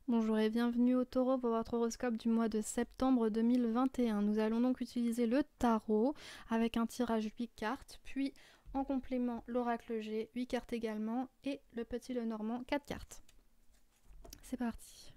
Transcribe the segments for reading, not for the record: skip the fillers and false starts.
Bonjour et bienvenue au Taureau pour votre horoscope du mois de septembre 2021. Nous allons donc utiliser le tarot avec un tirage 8 cartes, puis en complément l'oracle G, 8 cartes également, et le petit Lenormand, 4 cartes. C'est parti.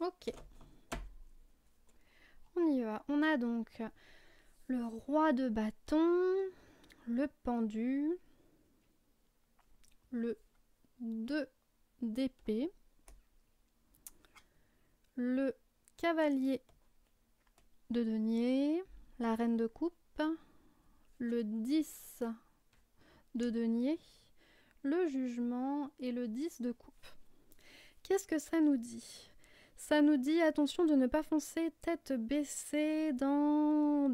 Ok, on y va. On a donc le roi de bâton, le pendu, le 2 d'épée, le cavalier de denier, la reine de coupe, le 10 de denier, le jugement et le 10 de coupe. Qu'est-ce que ça nous dit ? Ça nous dit attention de ne pas foncer tête baissée dans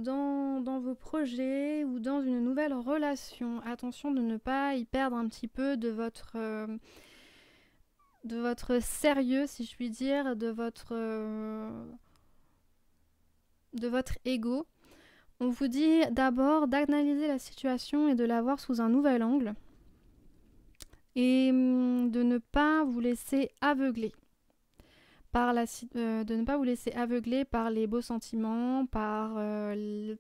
vos projets ou dans une nouvelle relation. Attention de ne pas y perdre un petit peu de votre sérieux, si je puis dire, de votre ego. On vous dit d'abord d'analyser la situation et de la voir sous un nouvel angle et de ne pas vous laisser aveugler de ne pas vous laisser aveugler par les beaux sentiments, par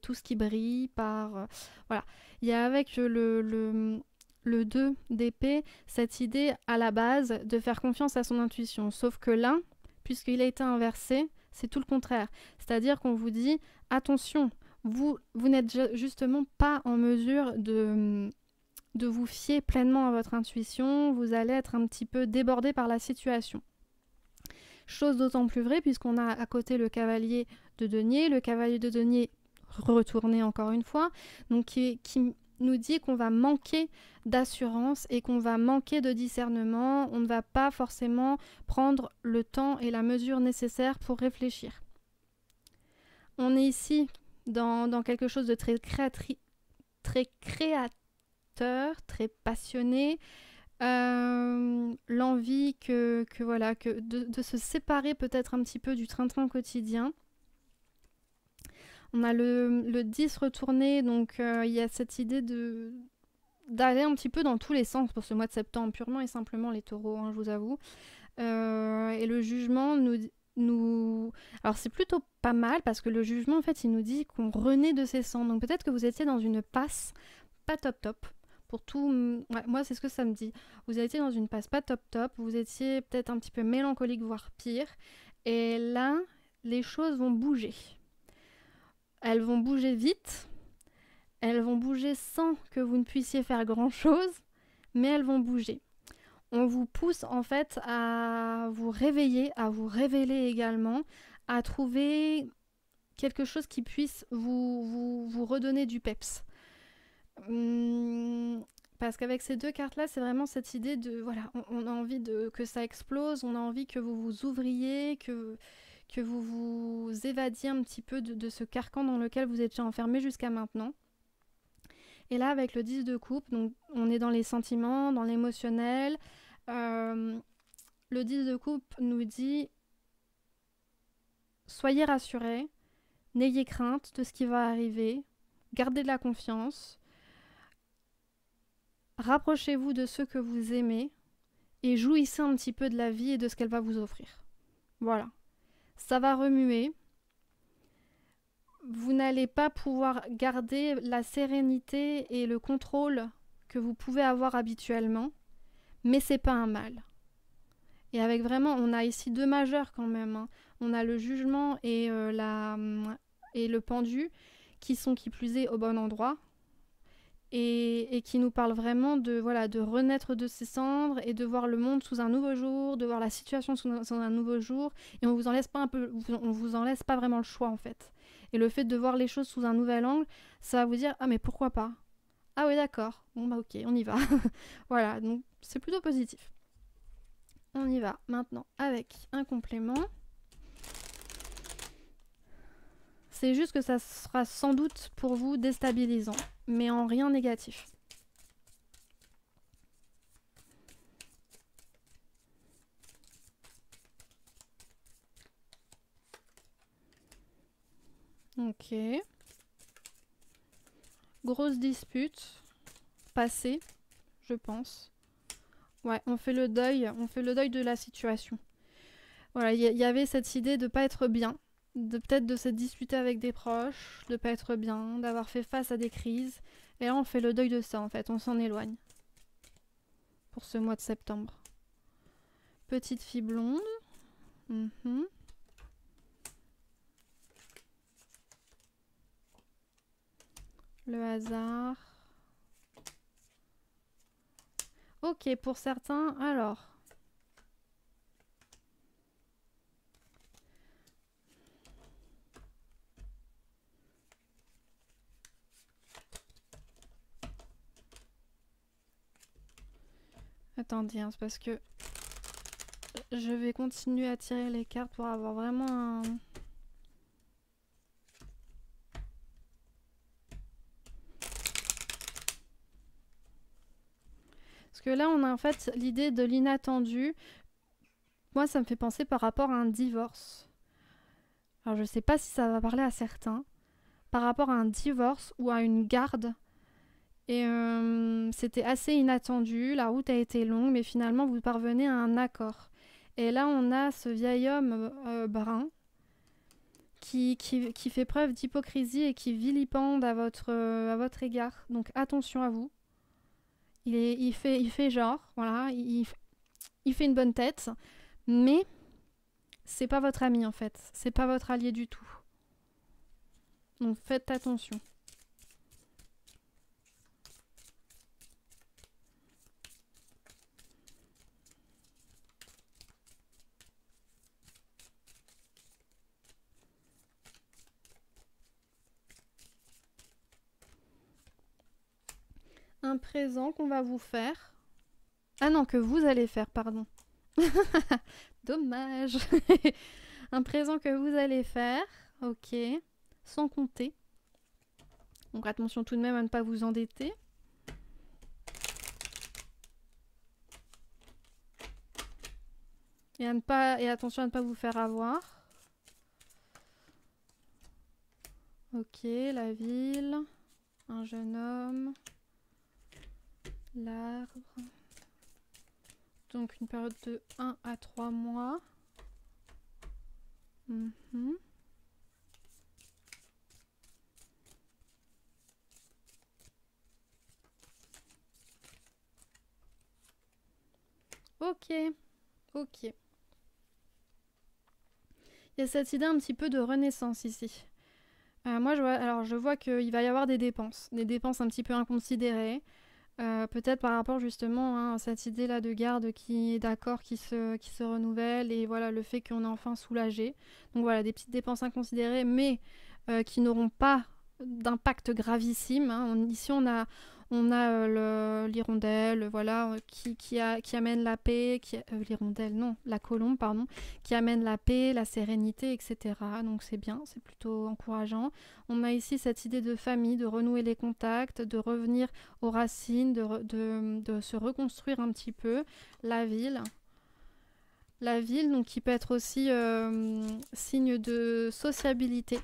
tout ce qui brille, voilà. Il y a avec le 2 d'épée cette idée à la base de faire confiance à son intuition. Sauf que là, puisqu'il a été inversé, c'est tout le contraire. C'est-à-dire qu'on vous dit, attention, vous n'êtes justement pas en mesure de vous fier pleinement à votre intuition, vous allez être un petit peu débordé par la situation. Chose d'autant plus vraie puisqu'on a à côté le cavalier de denier retourné encore une fois, donc qui nous dit qu'on va manquer d'assurance et qu'on va manquer de discernement, on ne va pas forcément prendre le temps et la mesure nécessaire pour réfléchir. On est ici dans quelque chose de très créateur, très passionné, l'envie que de se séparer peut-être un petit peu du train-train quotidien. On a le 10 retourné, donc il y a cette idée d'aller un petit peu dans tous les sens pour ce mois de septembre, purement et simplement les taureaux, hein, je vous avoue. Et le jugement nous... Alors c'est plutôt pas mal parce que le jugement, en fait, il nous dit qu'on renaît de ses cendres. Donc peut-être que vous étiez dans une passe pas top. Pour tout... Ouais, moi, c'est ce que ça me dit. Vous étiez dans une passe pas top. Vous étiez peut-être un petit peu mélancolique, voire pire. Et là, les choses vont bouger. Elles vont bouger vite. Elles vont bouger sans que vous ne puissiez faire grand-chose. Mais elles vont bouger. On vous pousse en fait à vous réveiller, à vous révéler également, à trouver quelque chose qui puisse vous redonner du peps. Parce qu'avec ces deux cartes-là, c'est vraiment cette idée de... Voilà, on a envie que ça explose, on a envie que vous vous ouvriez, que vous vous évadiez un petit peu de ce carcan dans lequel vous étiez enfermé jusqu'à maintenant. Et là, avec le 10 de coupe, donc on est dans les sentiments, dans l'émotionnel. Le 10 de coupe nous dit soyez rassurés, n'ayez crainte de ce qui va arriver, gardez de la confiance, rapprochez-vous de ceux que vous aimez et jouissez un petit peu de la vie et de ce qu'elle va vous offrir. Voilà. Ça va remuer. Vous n'allez pas pouvoir garder la sérénité et le contrôle que vous pouvez avoir habituellement, mais c'est pas un mal. Et avec vraiment, on a ici deux majeurs quand même, hein. On a le jugement et le pendu qui sont qui plus est au bon endroit. et qui nous parle vraiment de, voilà, de renaître de ses cendres et de voir le monde sous un nouveau jour, de voir la situation sous un nouveau jour. Et on vous en laisse pas on vous en laisse pas vraiment le choix en fait. Et le fait de voir les choses sous un nouvel angle, ça va vous dire ah mais pourquoi pas? Ah oui d'accord, bon bah ok, on y va. Voilà, donc c'est plutôt positif. On y va maintenant avec un complément. C'est juste que ça sera sans doute pour vous déstabilisant, mais en rien négatif. Ok. Grosse dispute. Passée, je pense. Ouais, on fait le deuil de la situation. Voilà, il y avait cette idée de pas être bien, de peut-être de se disputer avec des proches, de pas être bien, d'avoir fait face à des crises. Et là, on fait le deuil de ça, en fait, on s'en éloigne. Pour ce mois de septembre. Petite fille blonde. Mhm. Le hasard. Ok, pour certains, alors. Attendez, hein, c'est parce que je vais continuer à tirer les cartes pour avoir vraiment un... Parce que là, on a en fait l'idée de l'inattendu. Moi, ça me fait penser par rapport à un divorce. Alors, je sais pas si ça va parler à certains. Par rapport à un divorce ou à une garde. Et c'était assez inattendu. La route a été longue, mais finalement, vous parvenez à un accord. Et là, on a ce vieil homme brun qui fait preuve d'hypocrisie et qui vilipende à votre égard. Donc, attention à vous. Il fait genre, voilà, il fait une bonne tête, mais c'est pas votre ami en fait, c'est pas votre allié du tout. Donc faites attention. Un présent qu'on va vous faire. Ah non, que vous allez faire, pardon. Dommage. Un présent que vous allez faire, ok, sans compter. Donc attention tout de même à ne pas vous endetter. Et attention à ne pas vous faire avoir. Ok, la ville, un jeune homme, l'arbre. Donc une période de 1 à 3 mois. Mhm. Ok, ok. Il y a cette idée un petit peu de renaissance ici. Moi, je vois qu'il va y avoir des dépenses un petit peu inconsidérées. Peut-être par rapport justement hein, à cette idée-là de garde qui est d'accord, qui se renouvelle, et voilà le fait qu'on est enfin soulagé. Donc voilà, des petites dépenses inconsidérées, mais qui n'auront pas d'impact gravissime. Hein. Ici, on a l'hirondelle, voilà, qui amène la paix, l'hirondelle, non, la colombe, pardon, qui amène la paix, la sérénité, etc. Donc c'est bien, c'est plutôt encourageant. On a ici cette idée de famille, de renouer les contacts, de revenir aux racines, de se reconstruire un petit peu. La ville. La ville, donc, qui peut être aussi signe de sociabilité.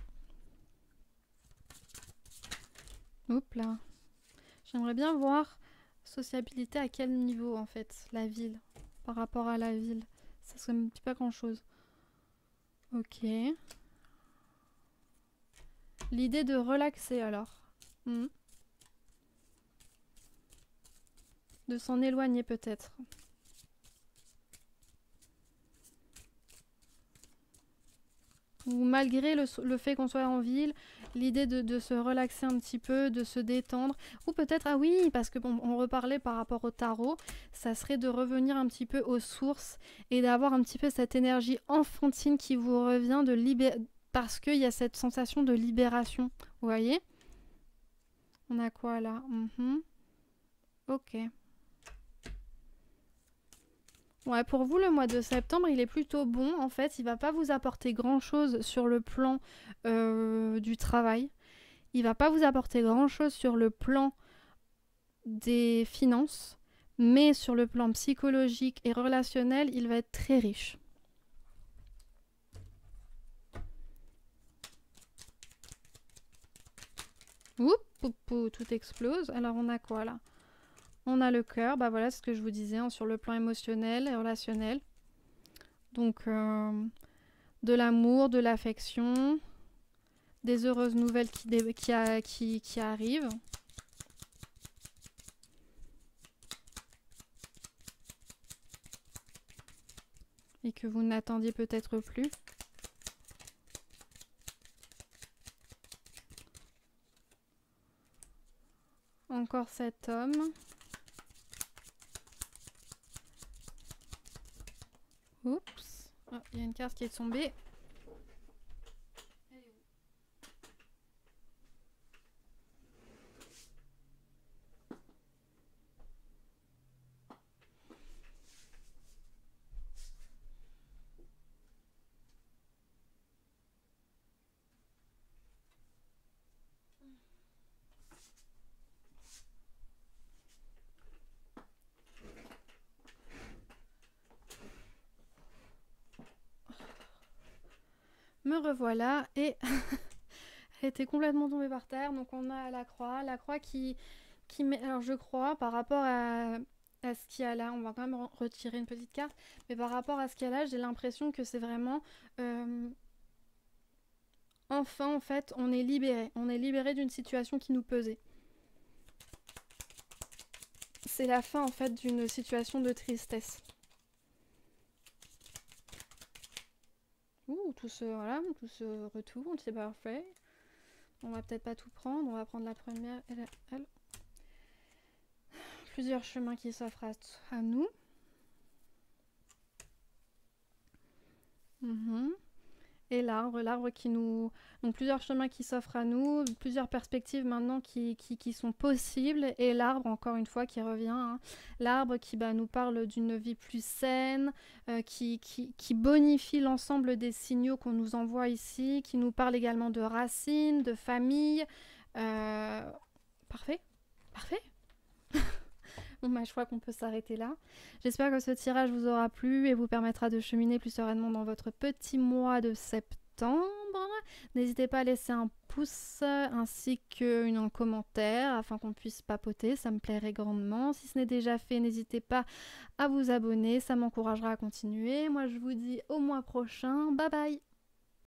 Hop là. J'aimerais bien voir sociabilité à quel niveau en fait, la ville, par rapport à la ville. Ça me dit pas grand chose. Ok. L'idée de relaxer alors. Hmm. De s'en éloigner peut-être. Ou malgré le fait qu'on soit en ville, l'idée de se relaxer un petit peu, de se détendre. Ou peut-être, ah oui, parce que bon, on reparlait par rapport au tarot, ça serait de revenir un petit peu aux sources et d'avoir un petit peu cette énergie enfantine qui vous revient de parce qu'il y a cette sensation de libération. Vous voyez? On a quoi là? Ok. Ouais, pour vous, le mois de septembre, il est plutôt bon. En fait, il va pas vous apporter grand-chose sur le plan du travail. Il va pas vous apporter grand-chose sur le plan des finances. Mais sur le plan psychologique et relationnel, il va être très riche. Oups, tout explose. Alors, on a quoi là? On a le cœur. Bah voilà, c'est ce que je vous disais, hein, sur le plan émotionnel et relationnel. Donc, de l'amour, de l'affection, des heureuses nouvelles qui arrivent. Et que vous n'attendiez peut-être plus. Encore cet homme. Oups. Oh, il y a une carte qui est tombée. Me revoilà et elle était complètement tombée par terre. Donc on a la croix qui met. Alors je crois par rapport à ce qu'il y a là, on va quand même retirer une petite carte, mais par rapport à ce qu'il y a là, j'ai l'impression que c'est vraiment enfin en fait on est libéré d'une situation qui nous pesait. C'est la fin en fait d'une situation de tristesse. Tout se retourne, c'est parfait. On va peut-être pas tout prendre, on va prendre la première et elle. Plusieurs chemins qui s'offrent à nous. Et l'arbre qui nous... Donc plusieurs chemins qui s'offrent à nous, plusieurs perspectives maintenant qui sont possibles. Et l'arbre, encore une fois, qui revient. Hein. L'arbre qui nous parle d'une vie plus saine, qui bonifie l'ensemble des signaux qu'on nous envoie ici, qui nous parle également de racines, de famille. Parfait. Bon, je crois qu'on peut s'arrêter là. J'espère que ce tirage vous aura plu et vous permettra de cheminer plus sereinement dans votre petit mois de septembre. N'hésitez pas à laisser un pouce ainsi qu'un commentaire afin qu'on puisse papoter, ça me plairait grandement. Si ce n'est déjà fait, n'hésitez pas à vous abonner, ça m'encouragera à continuer. Moi je vous dis au mois prochain, bye bye.